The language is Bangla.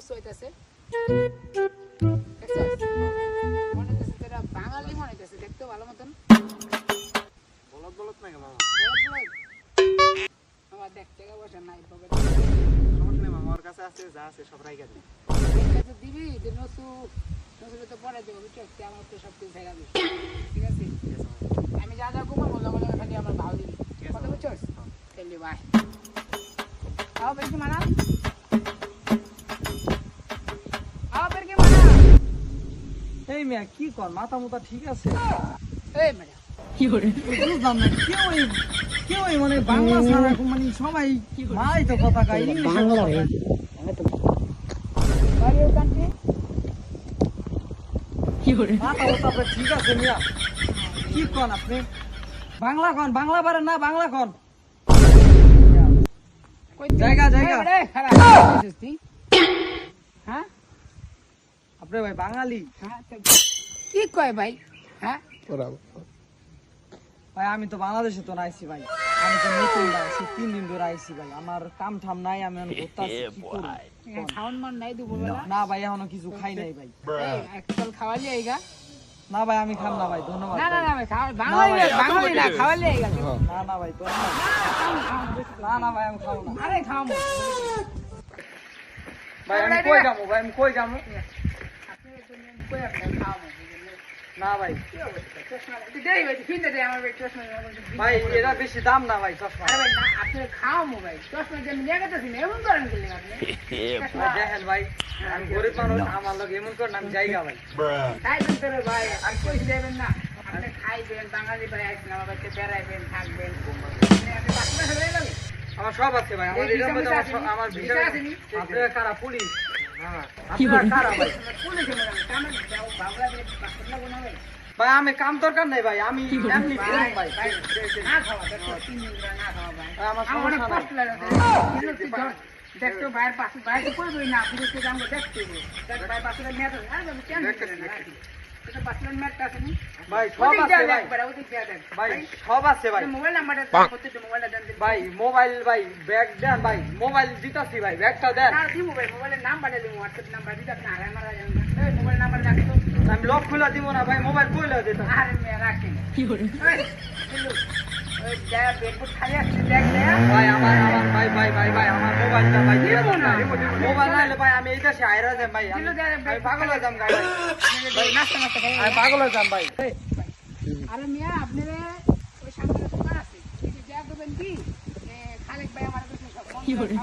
সমস্যা হইতাছে মনে হইতাছে তোরা বাঙালি মনে হইতাছে দেখতে ভালো মতন বলত বলত নাকি মামা আমার দেখতে বসে নাই পকেট সমস্যা নেই মামা ওর কাছে আছে যা আছে সব রাইখা দিন দিবি নসু তো পরে দেবো বুঝছো আমার তো সব কিছু ছেড়া দিবি ঠিক আছে আমি যা যা ঘুমা বললাম খালি আমার ভাও দিবি কথা বুঝছো চলি বাই आओ फिर की माना आओ फिर की माना এই মিয়া কি কর মাথা মুতা ঠিক আছে এই ম্যাডাম কি করে বুঝলাম না কেউ মানে বাংলা ছাড়া মানে সবাই মাই তো কথা কয় ইংলিশে বাংলা রে আমি তো বাড়িও কান্ট্রি কি করে মাথা মুতা আপনার ঠিক আছে মিয়া কি কন আপনি বাংলা কন বাংলা পারেন না বাংলা কন জায়গা হ্যাঁ আপনি ভাই বাঙালি হ্যাঁ কি কয় ভাই হ্যাঁ ভাই আমি তো বাংলাদেশে তো আইছি ভাই আমি তো নতুন আইছি 3 দিন ধরে আইছি ভাই আমার কাম ঠাম নাই আমি এখন ঘুরতাছি কি করব খাওন মান নাই দুপুরবেলা না ভাই এখনো কিছু খাই নাই ভাই এই একটু খাওয়ালি আইগা না ভাই আমি খাম না ভাই ধন্যবাদ না না না ভাই বাঙালি না খাওয়ালি আইগা না না ভাই ধন্যবাদ না ভাই আমি খাবো না আরে খাও ভাই আমি কই যাবো আপনি কই আপনি খাও না ভাই চশমা দেই ভাই কিনতে দেই আমার চশমা ভাই এরা বেশি দাম না ভাই চশমা আরে ভাই না আপনি খাও ভাই চশমা যে নিয়ে গেছেন এমন করেন কি আপনি দেখেন ভাই আমি গরিব মানুষ আমার লোক এমন করেন আমি জায়গা ভাই খাইবেন তো ভাই আর পয়সা দেবেন না আপনি খাইবেন বাঙালি ভাই আইছেন আমার বাড়িতে বেড়াইবেন থাকবেন আপনি বাচ্চা হয়ে গেল আমার সব আছে ভাই আমার এরকম আমার ভিসা আছে আপনারা কারা পুলিশ না আপনারা কারা ভাই পুলিশ কামে যাও বাংলা দিয়ে বাচ্চা গুলো ভাই ভাই আমি কাম দরকার নাই ভাই আমি এমনি ফিরুম ভাই না খাওয়া দেখো 3 দিন না খাওয়া ভাই আমার আমার সমস্যা কষ্ট নাই লাগে দেখতো বাইরের পাশে বাইরে কইবই না পুলিশকে যাবো দেখতে দেখ ভাই পাশে মেয়ে তো আর আমি কেন এটা পাশে মেয়ে আছে নি ভাই সব আছে ভাই ওদিক যা দেখ ভাই সব আছে ভাই মোবাইল নাম্বারটা করতে মোবাইলটা দেন ভাই মোবাইল ভাই ব্যাগ দেন ভাই মোবাইল দিতাছি ভাই ব্যাগটা দেন না দি মোবাইলের নাম্বারটা দিমু হোয়াটসঅ্যাপ নাম্বার দিতে আপনি আরে মারা যান এই মোবাইল নাম্বার রাখতো আমি লক খুলে দিব না ভাই মোবাইল কইলা দিতাম আরে মেয়ে রাখেন কি করে ওই যা বেডবুট খালি আছে দেখ দে ভাই আমার ভাই আমার মোবাইলটা ভাই দিয়ে দেন না মোবাইল নাইলে ভাই আমি এই দেশে আইরা যাম ভাই আমি পাগল হয়ে যাম গাড়ি নাস্তা নাস্তা খাই আমি পাগল হয়ে যাম ভাই আরে মিয়া আপনারে ওই সামনে দোকান আছে কিন্তু যা করবেন কি খালেক ভাই আমার কাছে সব কি করে